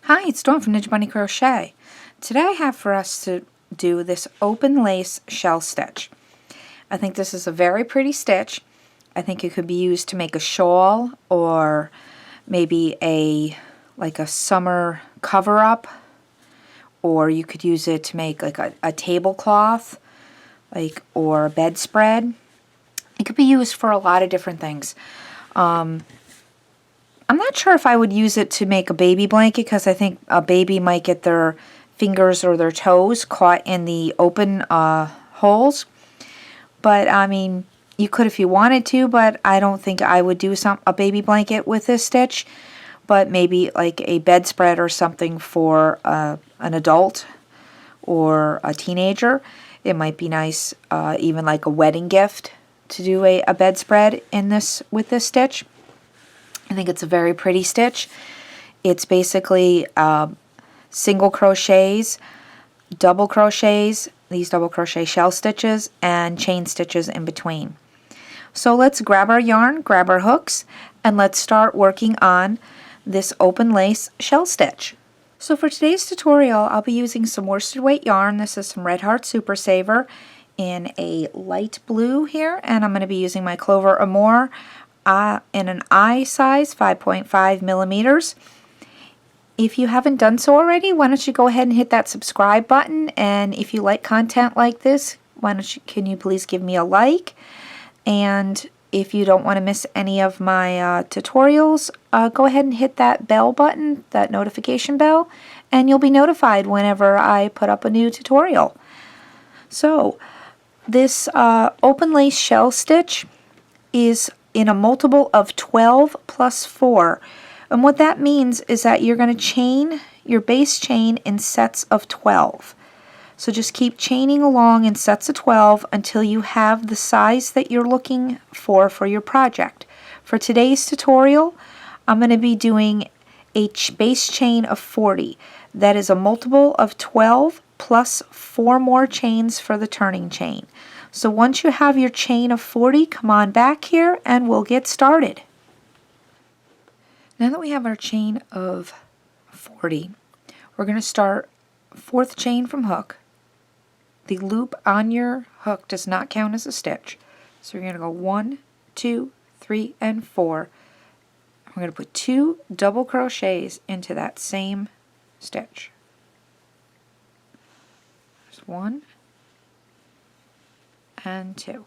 Hi, it's Dawn from Ninja Bunny Crochet. Today I have for us to do this open lace shell stitch. I think this is a very pretty stitch. I think it could be used to make a shawl or maybe like a summer cover-up, or you could use it to make like a tablecloth or a bedspread. It could be used for a lot of different things. I'm not sure if I would use it to make a baby blanket because I think a baby might get their fingers or their toes caught in the open holes. But I mean, you could if you wanted to, but I don't think I would do a baby blanket with this stitch. But maybe like a bedspread or something for an adult or a teenager. It might be nice, even like a wedding gift, to do a bedspread with this stitch. I think it's a very pretty stitch. It's basically single crochets, double crochets, these double crochet shell stitches, and chain stitches in between. So let's grab our yarn, grab our hooks, and let's start working on this open lace shell stitch. So for today's tutorial, I'll be using some worsted weight yarn. This is some Red Heart Super Saver in a light blue here, and I'm going to be using my Clover Amour in an I size, 5.5 millimeters. If you haven't done so already, why don't you go ahead and hit that subscribe button, and if you like content like this, can you please give me a like? And if you don't want to miss any of my tutorials, go ahead and hit that bell button, that notification bell, and you'll be notified whenever I put up a new tutorial. So this open lace shell stitch is in a multiple of 12 plus 4. And what that means is that you're going to chain your base chain in sets of 12. So just keep chaining along in sets of 12 until you have the size that you're looking for your project. For today's tutorial, I'm going to be doing a base chain of 40. That is a multiple of 12 plus 4 more chains for the turning chain. So once you have your chain of 40, come on back here and we'll get started. Now that we have our chain of 40, we're going to start 4th chain from hook. The loop on your hook does not count as a stitch. So you're going to go 1, 2, 3, and 4. We're going to put 2 double crochets into that same stitch. There's 1 and 2.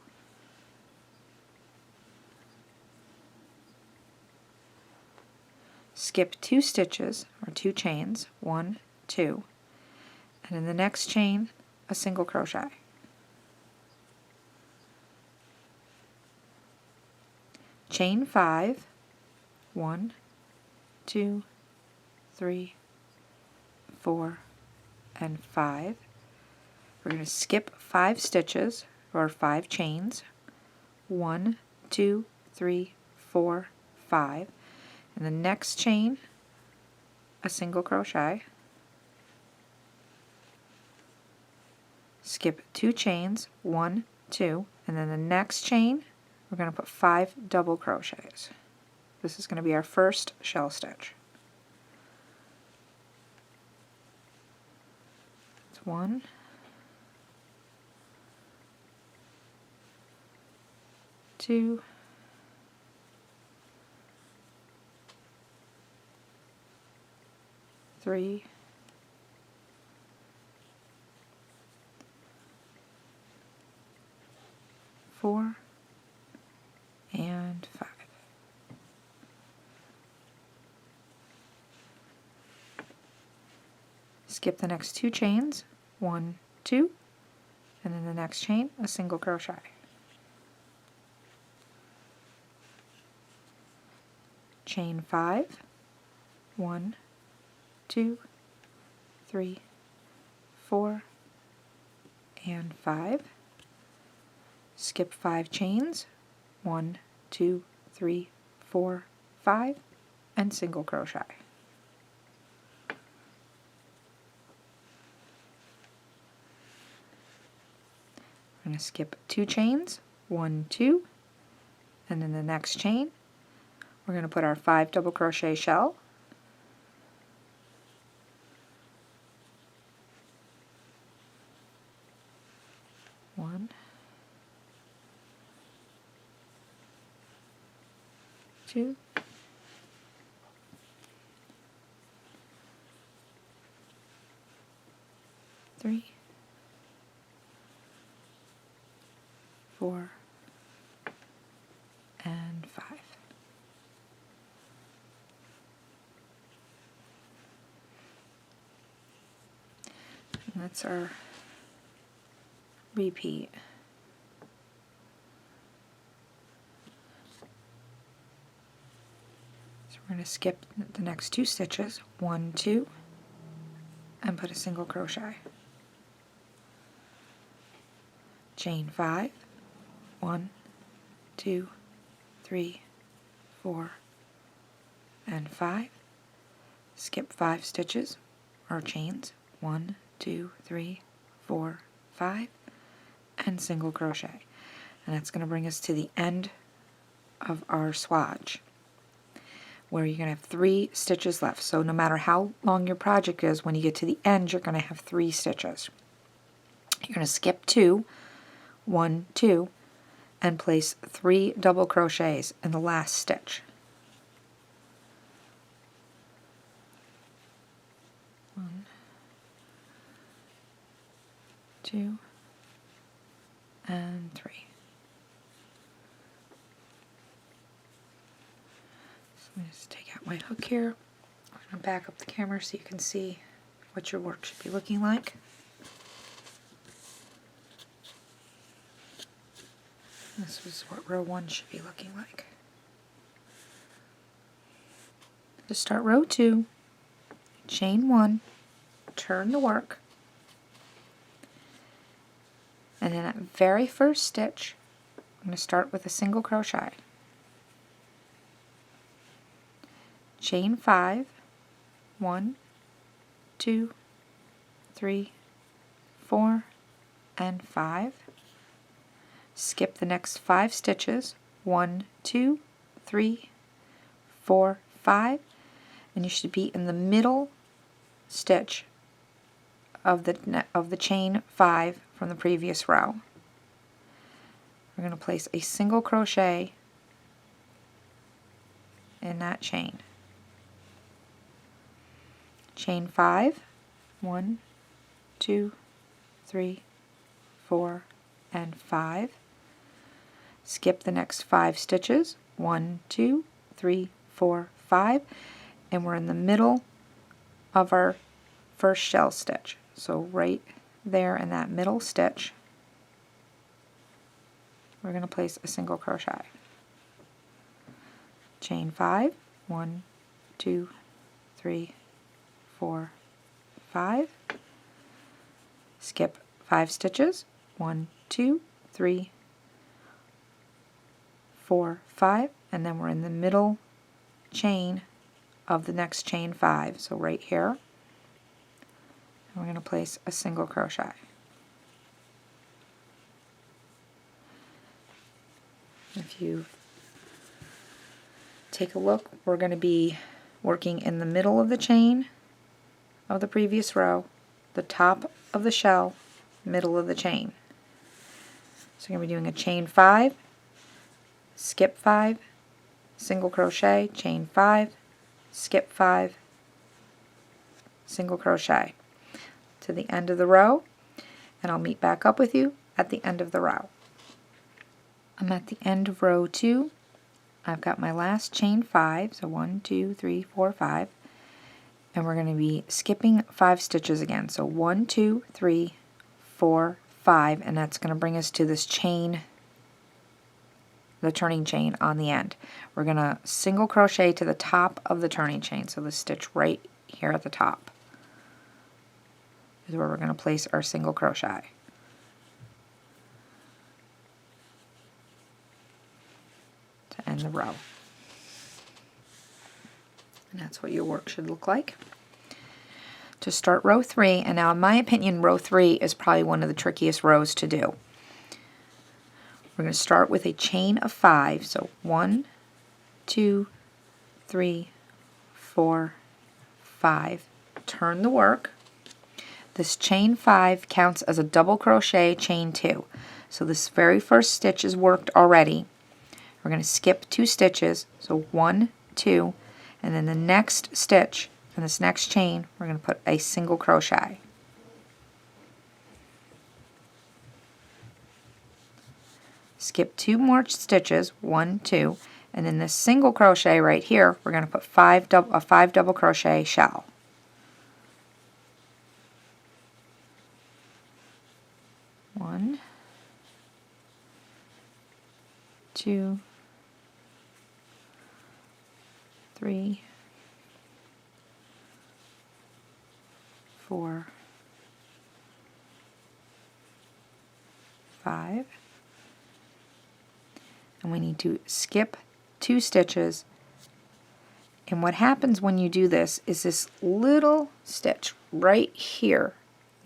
Skip 2 stitches or 2 chains, 1, 2, and in the next chain a single crochet. Chain 5, 1, 2, 3, 4, and 5. We're going to skip 5 stitches or 5 chains, 1, 2, 3, 4, 5. In the next chain, a single crochet. Skip 2 chains, 1, 2, and then the next chain, we're going to put 5 double crochets. This is going to be our first shell stitch. It's 1, 2, 3, 4, and 5. Skip the next 2 chains, 1, 2, and in the next chain a single crochet. Chain 5, 1, 2, 3, 4, and 5. Skip 5 chains, 1, 2, 3, 4, 5, and single crochet. I'm going to skip 2 chains, 1, 2, and in the next chain we're going to put our 5 double crochet shell, 2, 3, 4, and 5. And that's our repeat. So we're going to skip the next 2 stitches, 1, 2, and put a single crochet. Chain 5, 1, 2, 3, 4, and 5. Skip 5 stitches or chains, 1, 2, 3, 4, 5, and single crochet. And that's going to bring us to the end of our swatch, where you're going to have 3 stitches left. So no matter how long your project is, when you get to the end, you're going to have 3 stitches. You're going to skip 2, 1, 2, and place 3 double crochets in the last stitch. 1, 2, and 3. So let me just take out my hook here. I'm going to back up the camera so you can see what your work should be looking like. This is what row 1 should be looking like. To start row 2, chain 1, turn the work, and in that very first stitch, I'm going to start with a single crochet. Chain 5, 1, 2, 3, 4, and 5. Skip the next 5 stitches, 1, 2, 3, 4, 5, and you should be in the middle stitch of the chain 5 from the previous row. We're going to place a single crochet in that chain. Chain 5, 1, 2, 3, 4, and 5. Skip the next 5 stitches, 1, 2, 3, 4, 5, and we're in the middle of our first shell stitch. So right there in that middle stitch, we're going to place a single crochet. Chain 5, 1, 2, 3, 4, 5. Skip 5 stitches, 1, 2, 3, 4, 5, and then we're in the middle chain of the next chain 5. So right here, and we're going to place a single crochet. If you take a look, we're going to be working in the middle of the chain of the previous row, the top of the shell, middle of the chain. So you're going to be doing a chain 5, skip 5, single crochet, chain 5, skip 5, single crochet to the end of the row, and I'll meet back up with you at the end of the row. I'm at the end of row 2. I've got my last chain 5, so 1, 2, 3, 4, 5, and we're going to be skipping 5 stitches again. So 1, 2, 3, 4, 5, and that's going to bring us to this chain, the turning chain on the end. We're going to single crochet to the top of the turning chain, so the stitch right here at the top is where we're going to place our single crochet. To end the row. And that's what your work should look like. To start row 3, and now in my opinion row 3 is probably one of the trickiest rows to do. We're going to start with a chain of 5, so 1, 2, 3, 4, 5. Turn the work. This chain 5 counts as a double crochet chain 2. So this very first stitch is worked already. we're going to skip 2 stitches, so 1, 2, and then the next stitch in this next chain we're going to put a single crochet. Skip 2 more stitches, 1, 2, and then this single crochet right here we're going to put a 5 double crochet shawl. 1, 2, 3, 4, 5, and we need to skip 2 stitches. And what happens when you do this is this little stitch right here,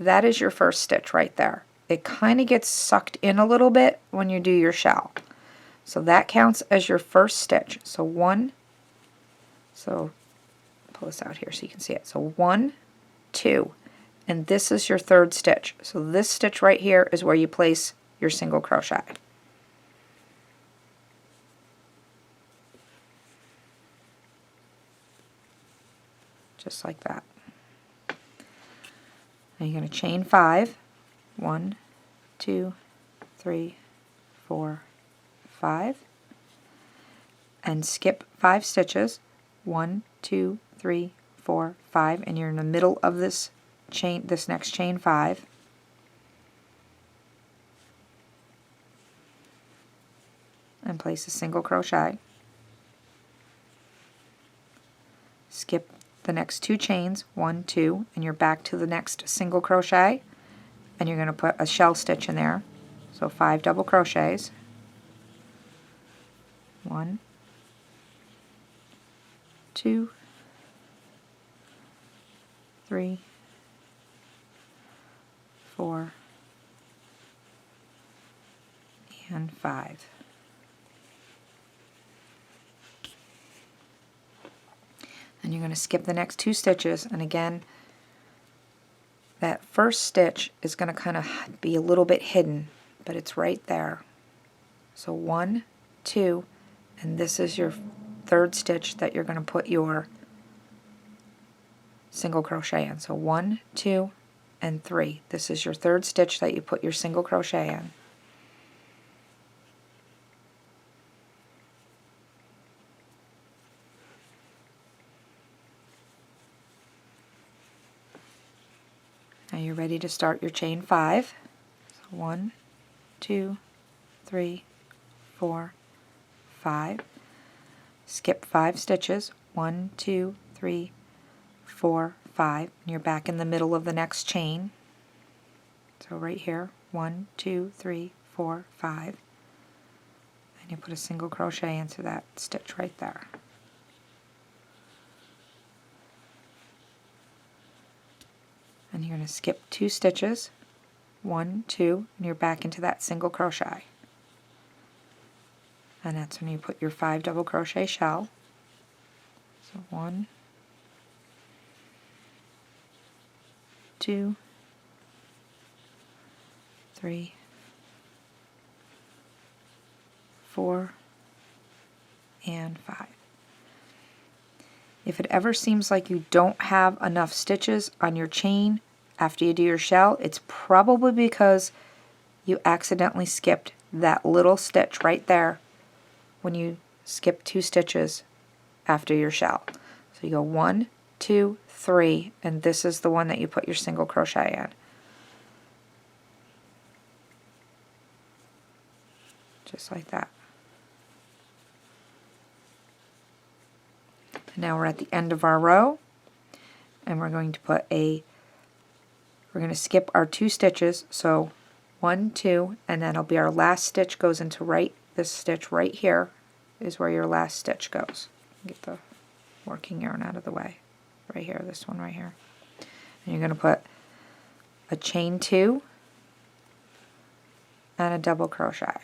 that is your first stitch right there. It kind of gets sucked in a little bit when you do your shell. So that counts as your first stitch. So 1, so pull this out here so you can see it. So 1, 2, and this is your third stitch. So this stitch right here is where you place your single crochet. Just like that. Now you're going to chain 5. 1, 2, 3, 4, 5, and skip 5 stitches. 1, 2, 3, 4, 5, and you're in the middle of this chain, this next chain 5. And place a single crochet. Skip the next 2 chains, 1, 2, and you're back to the next single crochet, and you're going to put a shell stitch in there. So 5 double crochets. 1, 2, 3, 4, and 5. And you're going to skip the next 2 stitches, and again that first stitch is going to kind of be a little bit hidden, but it's right there. So 1, 2, and this is your third stitch that you're going to put your single crochet in. So 1, 2, and 3. This is your third stitch that you put your single crochet in. Now you're ready to start your chain 5. So 1, 2, 3, 4, 5. Skip 5 stitches. 1, 2, 3, 4, 5. And you're back in the middle of the next chain. So right here, 1, 2, 3, 4, 5. And you put a single crochet into that stitch right there. And you're going to skip 2 stitches, 1, 2, and you're back into that single crochet. And that's when you put your 5 double crochet shell. So 1, 2, 3, 4, and 5. If it ever seems like you don't have enough stitches on your chain after you do your shell, it's probably because you accidentally skipped that little stitch right there when you skip 2 stitches after your shell. So you go 1, 2, 3, and this is the one that you put your single crochet in. Just like that. Now we're at the end of our row, and we're going to skip our 2 stitches, so 1, 2, and then it'll be our last stitch goes into this stitch right here is where your last stitch goes. Get the working yarn out of the way. Right here, this one right here. And you're going to put a chain 2 and a double crochet.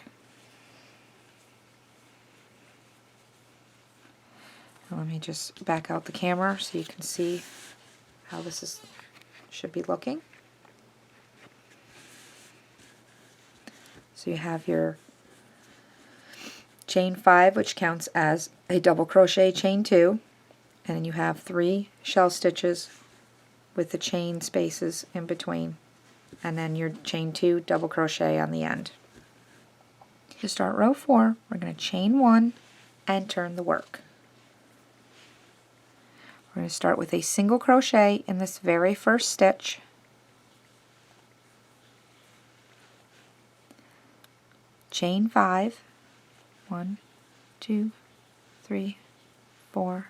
Let me just back out the camera so you can see how this should be looking. So you have your chain 5, which counts as a double crochet, chain 2, and then you have 3 shell stitches with the chain spaces in between, and then your chain 2 double crochet on the end. To start row 4, we're going to chain 1 and turn the work. We're going to start with a single crochet in this very first stitch, chain 5, 1, 2, 3, 4,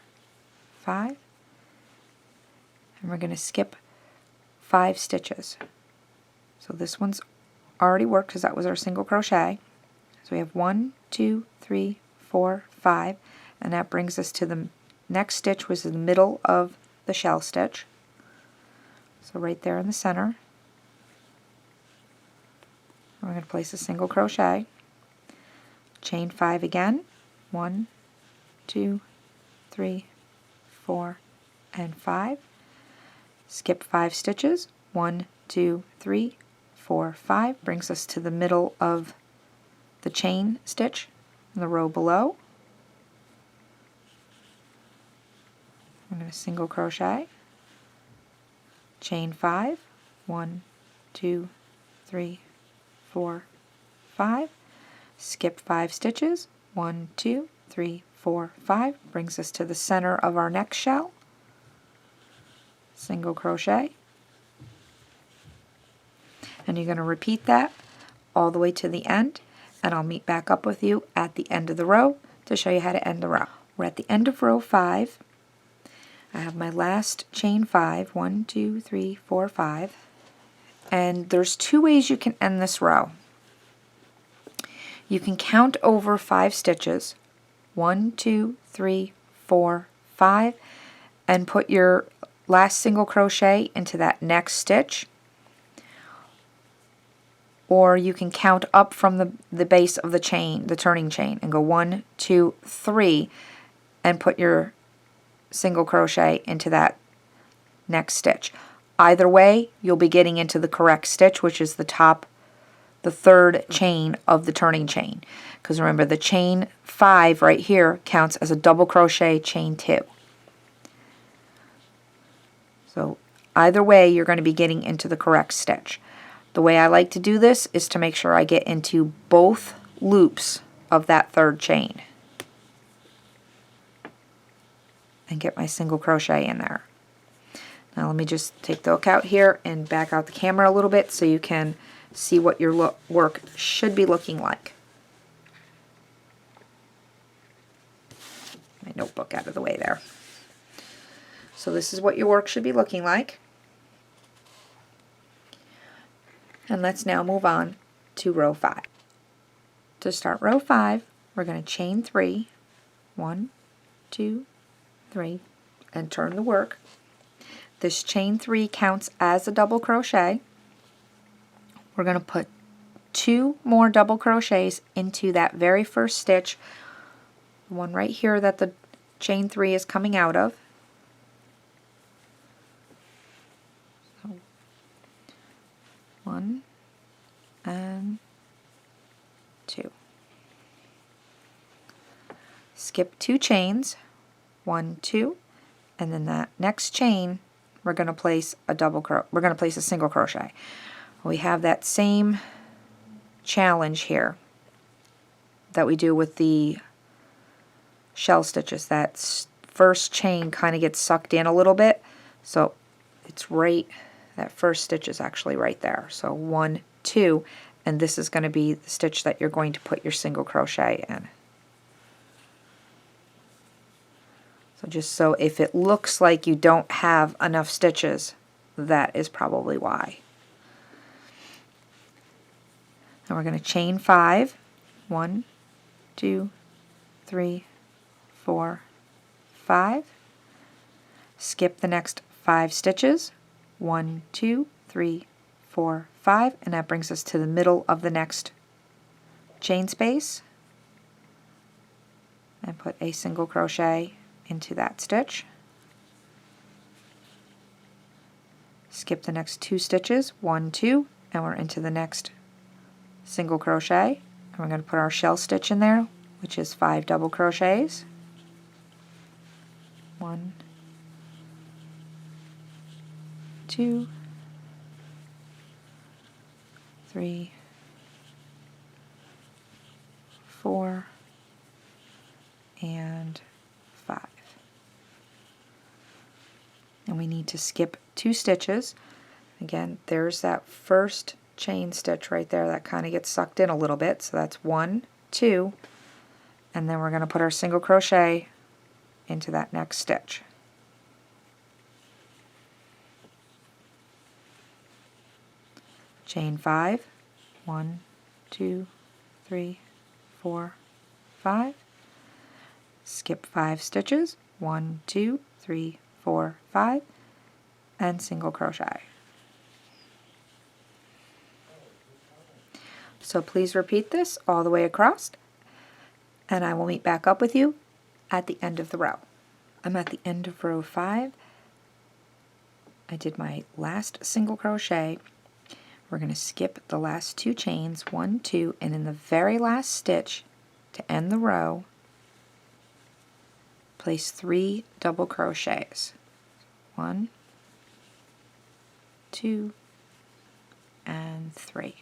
5, and we're going to skip 5 stitches. So this one's already worked because that was our single crochet. So we have 1, 2, 3, 4, 5, and that brings us to the next stitch, which is the middle of the shell stitch. So right there in the center, we're going to place a single crochet, chain 5 again, 1, 2, 3, 4, and 5. Skip 5 stitches, 1, 2, 3, 4, 5, brings us to the middle of the chain stitch in the row below. I'm going to single crochet, chain 5, 1, 2, 3, 4, 5, skip 5 stitches, 1, 2, 3, 4, 5, brings us to the center of our next shell, single crochet, and you're going to repeat that all the way to the end, and I'll meet back up with you at the end of the row to show you how to end the row. We're at the end of row 5. I have my last chain 5, 1, 2, 3, 4, 5, and there's 2 ways you can end this row. You can count over 5 stitches, 1, 2, 3, 4, 5, and put your last single crochet into that next stitch, or you can count up from the base of the chain, the turning chain, and go 1, 2, 3, and put your single crochet into that next stitch. Either way, you'll be getting into the correct stitch, which is the top, the 3rd chain of the turning chain. Because remember, the chain 5 right here counts as a double crochet, chain 2. So either way, you're going to be getting into the correct stitch. The way I like to do this is to make sure I get into both loops of that 3rd chain and get my single crochet in there. Now let me just take the hook out here and back out the camera a little bit so you can see what your work should be looking like. My notebook out of the way there. So this is what your work should be looking like. And let's now move on to row 5. To start row 5, we're going to chain 3, 1, 2, 3, and turn the work. This chain 3 counts as a double crochet. We're going to put 2 more double crochets into that very first stitch, the one right here that the chain 3 is coming out of. So 1 and 2. Skip 2 chains, 1, 2, and then that next chain we're going to place a single crochet. We have that same challenge here that we do with the shell stitches. That first chain kind of gets sucked in a little bit, so it's right, that first stitch is actually right there. So 1, 2, and this is going to be the stitch that you're going to put your single crochet in. So just so if it looks like you don't have enough stitches, that is probably why. And we're going to chain 5, 1, 2, 3, 4, 5. Skip the next 5 stitches, 1, 2, 3, 4, 5, and that brings us to the middle of the next chain space. And put a single crochet into that stitch. Skip the next 2 stitches, 1, 2, and we're into the next single crochet. And we're going to put our shell stitch in there which is 5 double crochets. 1, 2, 3, 4, and 5. And we need to skip 2 stitches. Again, there's that first chain stitch right there that kind of gets sucked in a little bit, so that's 1, 2, and then we're going to put our single crochet into that next stitch. Chain 5, 1, 2, 3, 4, 5. Skip 5 stitches, 1, 2, 3, 4, 5, and single crochet. So please repeat this all the way across, and I will meet back up with you at the end of the row. I'm at the end of row 5. I did my last single crochet. We're going to skip the last 2 chains, 1, 2, and in the very last stitch to end the row, place 3 double crochets. 1, 2, and 3.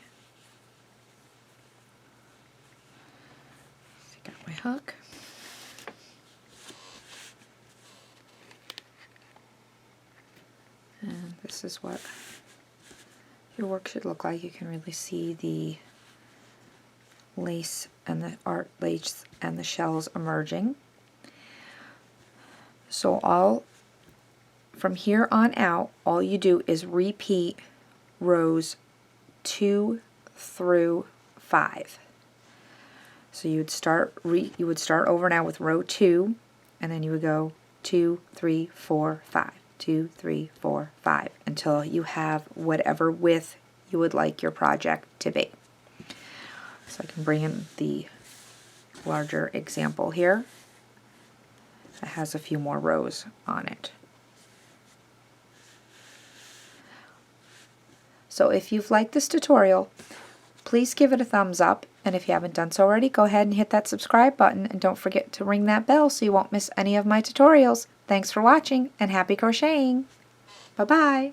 Got my hook. And this is what your work should look like. You can really see the lace and the art lace and the shells emerging. So from here on out, all you do is repeat rows 2 through 5. So you would start over now with row 2, and then you would go 2, 3, 4, 5, 2, 3, 4, 5, until you have whatever width you would like your project to be. So I can bring in the larger example here. It has a few more rows on it. So if you've liked this tutorial, please give it a thumbs up, and if you haven't done so already, go ahead and hit that subscribe button, and don't forget to ring that bell so you won't miss any of my tutorials. Thanks for watching, and happy crocheting! Bye-bye!